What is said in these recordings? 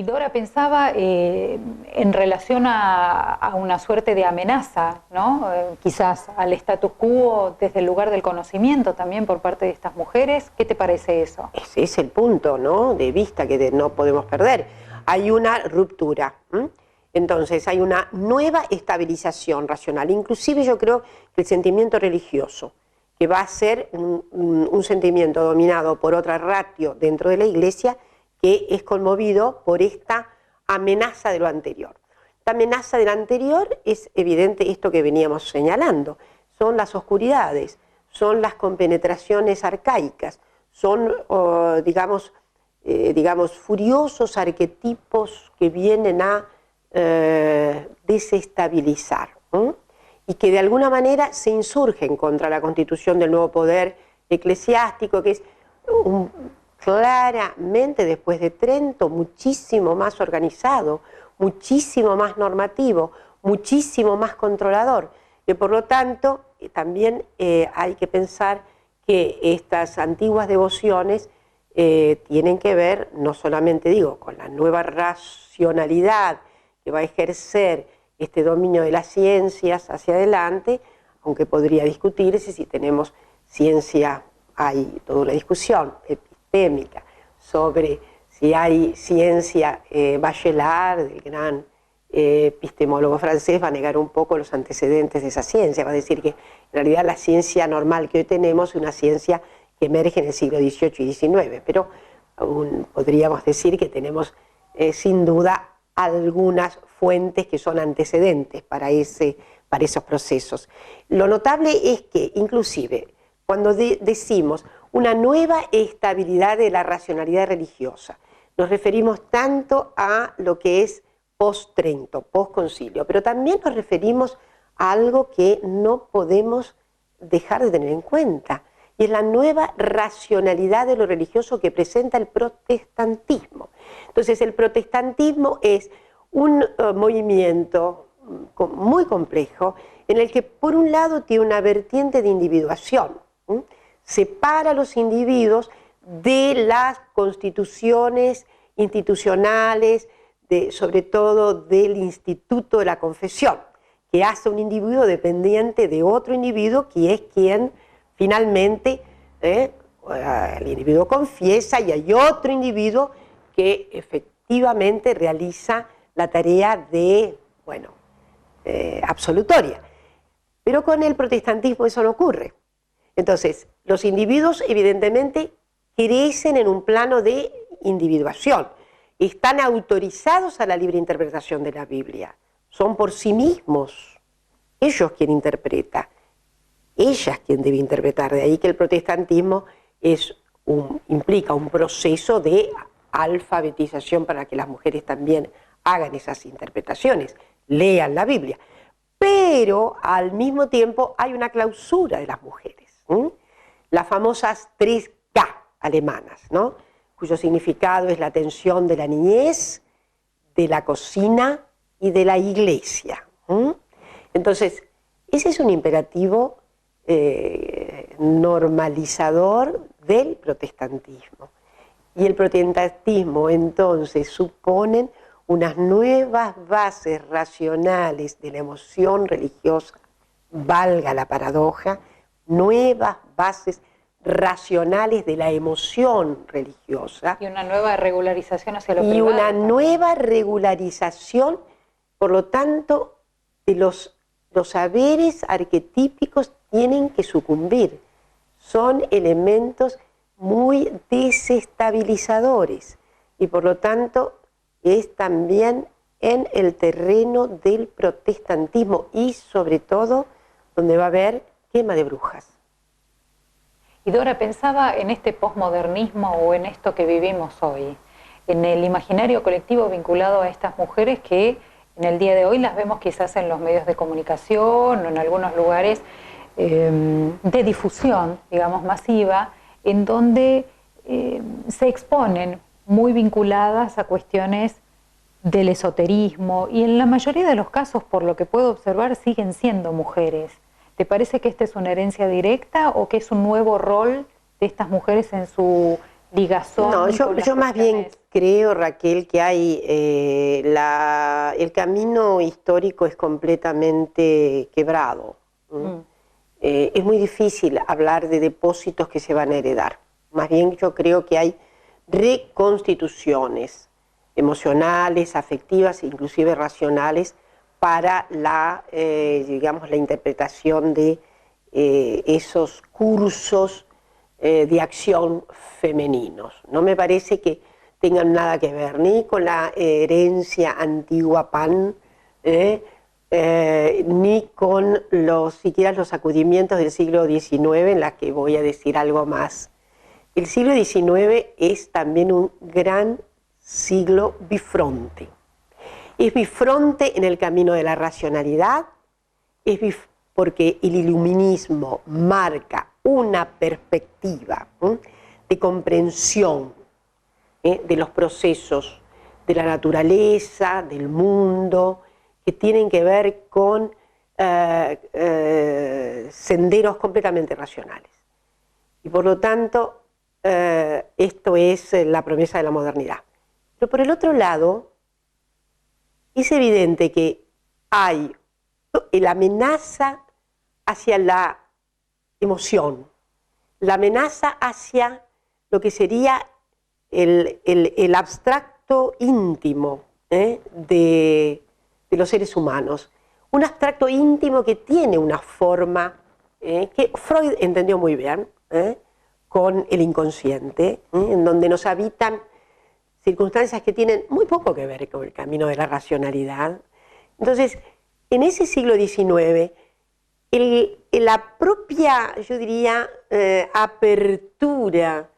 Y Dora pensaba en relación a una suerte de amenaza, ¿no? Quizás al status quo desde el lugar del conocimiento también por parte de estas mujeres. ¿Qué te parece eso? Ese es el punto, ¿no?, de vista que no podemos perder. Hay una ruptura. Entonces hay una nueva estabilización racional. Inclusive yo creo que el sentimiento religioso, que va a ser un sentimiento dominado por otra ratio dentro de la Iglesia, que es conmovido por esta amenaza de lo anterior. La amenaza de lo anterior es evidente esto que veníamos señalando, son las oscuridades, son las compenetraciones arcaicas, son, digamos, furiosos arquetipos que vienen a desestabilizar, y que de alguna manera se insurgen contra la constitución del nuevo poder eclesiástico, que es claramente, después de Trento, muchísimo más organizado, muchísimo más normativo, muchísimo más controlador. Y por lo tanto, también hay que pensar que estas antiguas devociones tienen que ver, no solamente, digo, con la nueva racionalidad que va a ejercer este dominio de las ciencias hacia adelante, aunque podría discutirse si tenemos ciencia, hay toda una discusión epistémica sobre si hay ciencia. Bachelard, el gran epistemólogo francés, va a negar un poco los antecedentes de esa ciencia, va a decir que en realidad la ciencia normal que hoy tenemos es una ciencia que emerge en el siglo XVIII y XIX, pero aún podríamos decir que tenemos sin duda algunas fuentes que son antecedentes para esos procesos. Lo notable es que inclusive cuando decimos una nueva estabilidad de la racionalidad religiosa, nos referimos tanto a lo que es post-Trento, post-concilio, pero también nos referimos a algo que no podemos dejar de tener en cuenta, y es la nueva racionalidad de lo religioso que presenta el protestantismo. Entonces el protestantismo es un movimiento muy complejo en el que por un lado tiene una vertiente de individuación, separa a los individuos de las constituciones institucionales, sobre todo del instituto de la confesión, que hace un individuo dependiente de otro individuo que es quien finalmente el individuo confiesa, y hay otro individuo que efectivamente realiza la tarea de, absolutoria. Pero con el protestantismo eso no ocurre. Entonces, los individuos evidentemente crecen en un plano de individuación, están autorizados a la libre interpretación de la Biblia, son por sí mismos ellos quien interpreta, ellas quien debe interpretar. De ahí que el protestantismo implica un proceso de alfabetización para que las mujeres también hagan esas interpretaciones, lean la Biblia. Pero al mismo tiempo hay una clausura de las mujeres, las famosas 3K alemanas, ¿no?, cuyo significado es la atención de la niñez, de la cocina y de la iglesia. Entonces, ese es un imperativo normalizador del protestantismo. Y el protestantismo entonces supone unas nuevas bases racionales de la emoción religiosa, valga la paradoja, nuevas bases racionales de la emoción religiosa. Y una nueva regularización hacia lo privado. Y una nueva regularización, por lo tanto, de los saberes arquetípicos tienen que sucumbir. Son elementos muy desestabilizadores y por lo tanto es también en el terreno del protestantismo y sobre todo donde va a haber quema de brujas. Y Dora, pensaba en este posmodernismo o en esto que vivimos hoy, en el imaginario colectivo vinculado a estas mujeres que en el día de hoy las vemos quizás en los medios de comunicación o en algunos lugares de difusión, digamos, masiva, en donde se exponen muy vinculadas a cuestiones del esoterismo y en la mayoría de los casos, por lo que puedo observar, siguen siendo mujeres. ¿Te parece que esta es una herencia directa o que es un nuevo rol de estas mujeres en su ligazón. No, con las yo más bien cuestiones? creo, Raquel, que hay el camino histórico es completamente quebrado. Es muy difícil hablar de depósitos que se van a heredar. Más bien yo creo que hay reconstituciones emocionales, afectivas, inclusive racionales, para digamos, la interpretación de esos cursos de acción femeninos. No me parece que tengan nada que ver ni con la herencia antigua pan, ni con siquiera los sacudimientos del siglo XIX, en la que voy a decir algo más. El siglo XIX es también un gran siglo bifronte. Es bifronte en el camino de la racionalidad, porque el iluminismo marca una perspectiva de comprensión de los procesos de la naturaleza, del mundo, que tienen que ver con senderos completamente racionales. Y por lo tanto, esto es la promesa de la modernidad. Pero por el otro lado, es evidente que hay la amenaza hacia la emoción, la amenaza hacia lo que sería el abstracto íntimo de los seres humanos. Un abstracto íntimo que tiene una forma que Freud entendió muy bien, con el inconsciente, en donde nos habitan circunstancias que tienen muy poco que ver con el camino de la racionalidad. Entonces, en ese siglo XIX, la propia, yo diría, apertura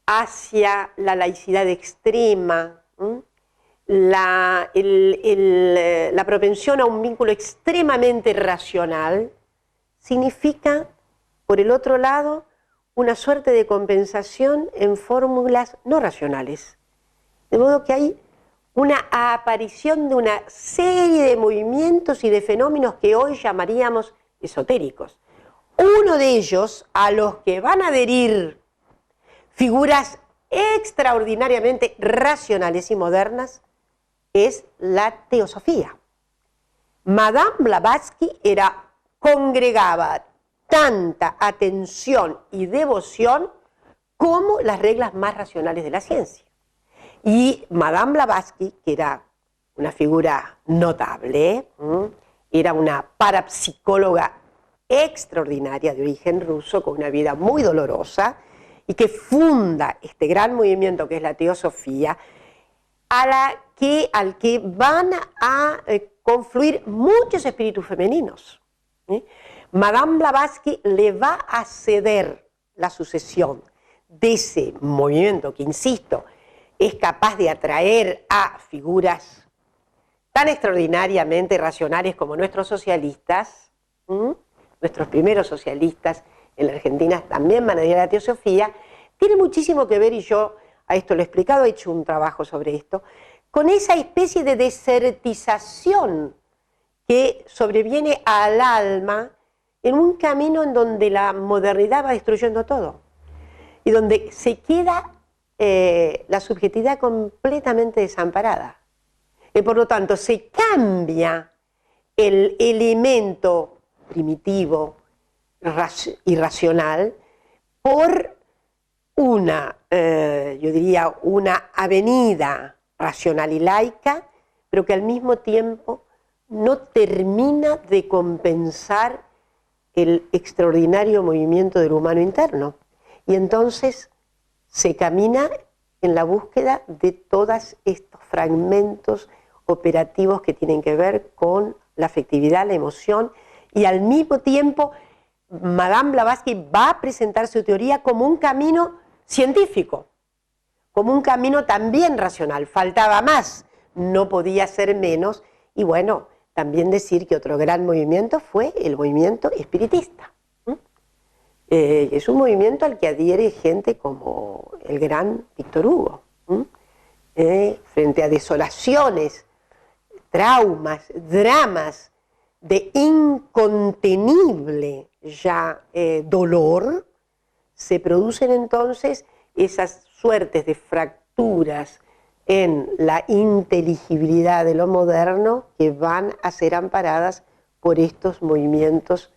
hacia la laicidad extrema, la propensión a un vínculo extremadamente racional, significa, por el otro lado, una suerte de compensación en fórmulas no racionales. De modo que hay una aparición de una serie de movimientos y de fenómenos que hoy llamaríamos esotéricos. Uno de ellos, a los que van a adherir figuras extraordinariamente racionales y modernas, es la teosofía. Madame Blavatsky congregaba tanta atención y devoción como las reglas más racionales de la ciencia. Y Madame Blavatsky, que era una figura notable, era una parapsicóloga extraordinaria de origen ruso, con una vida muy dolorosa, y que funda este gran movimiento que es la teosofía, al que van a confluir muchos espíritus femeninos. Madame Blavatsky le va a ceder la sucesión de ese movimiento que, insisto, es capaz de atraer a figuras tan extraordinariamente racionales como nuestros socialistas, nuestros primeros socialistas en la Argentina también van a ir a la teosofía, tiene muchísimo que ver, y yo a esto lo he explicado, he hecho un trabajo sobre esto, con esa especie de desertización que sobreviene al alma en un camino en donde la modernidad va destruyendo todo y donde se queda la subjetividad completamente desamparada. Y por lo tanto se cambia el elemento primitivo, irracional, por yo diría, una avenida racional y laica, pero que al mismo tiempo no termina de compensar el extraordinario movimiento del humano interno. Y entonces se camina en la búsqueda de todos estos fragmentos operativos que tienen que ver con la afectividad, la emoción, y al mismo tiempo Madame Blavatsky va a presentar su teoría como un camino científico, como un camino también racional. Faltaba más, no podía ser menos, y bueno, también decir que otro gran movimiento fue el movimiento espiritista. Es un movimiento al que adhiere gente como el gran Víctor Hugo, frente a desolaciones, traumas, dramas de incontenible ya dolor, se producen entonces esas suertes de fracturas en la inteligibilidad de lo moderno que van a ser amparadas por estos movimientos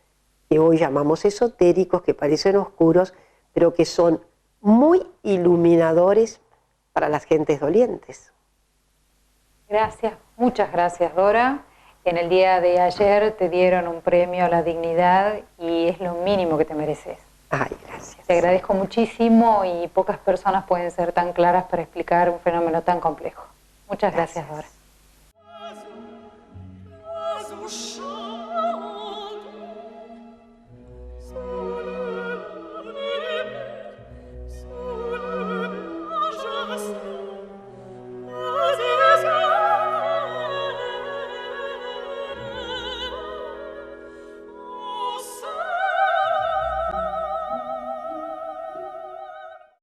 que hoy llamamos esotéricos, que parecen oscuros, pero que son muy iluminadores para las gentes dolientes. Gracias, muchas gracias, Dora. En el día de ayer te dieron un premio a la dignidad y es lo mínimo que te mereces. Ay, gracias. Te agradezco muchísimo y pocas personas pueden ser tan claras para explicar un fenómeno tan complejo. Muchas gracias, Dora.